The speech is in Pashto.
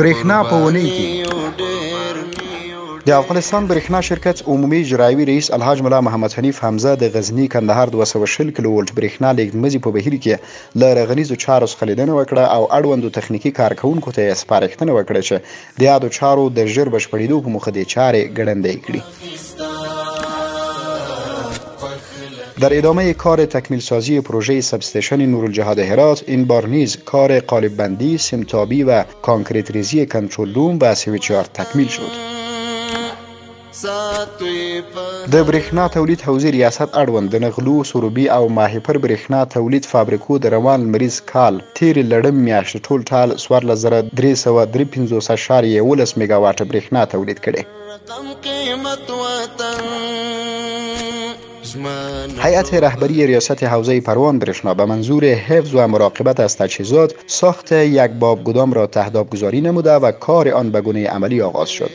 برېښنا په اونۍ کې د افغانستان برېښنا شرکت عمومي اجرایوي رئیس الحاج ملا محمد حنیف حمزه د غزنی کندهار 220 کیلو ولټ برېښنا لیږدمزي په بهیر کې له رغنیزو چارو څخه لیدنه وکړه او اړوندو تخنیکي کارکونکو ته یې سپارښتنه وکړه چې د یادو چارو د ژر بشپړېدو په موخه دې چارې ګړندۍ کړي. در ادامه کار تکمیل سازی پروژه سبستیشن نورالجهاد هرات این بار نیز کار قالب بندی، سمتابی و کانکریت ریزی کنترل روم و سویچیارد تکمیل شد. د برېښنا تولید حوزې ریاست اړوند د نغلو، سروبي او ماهیپر برېښنا تولید فابریکو د روان لمریز کال تېرې لړم میاشتې ټول ټال 14353.11 میګاواټه برېښنا تولید کړې. هیئت رهبری ریاست حوزه پروان برېښنا به منظور حفظ و مراقبت از تجهیزات ساخت یک باب گدام را تهداب گذاری نموده و کار آن به گونه عملی آغاز شد.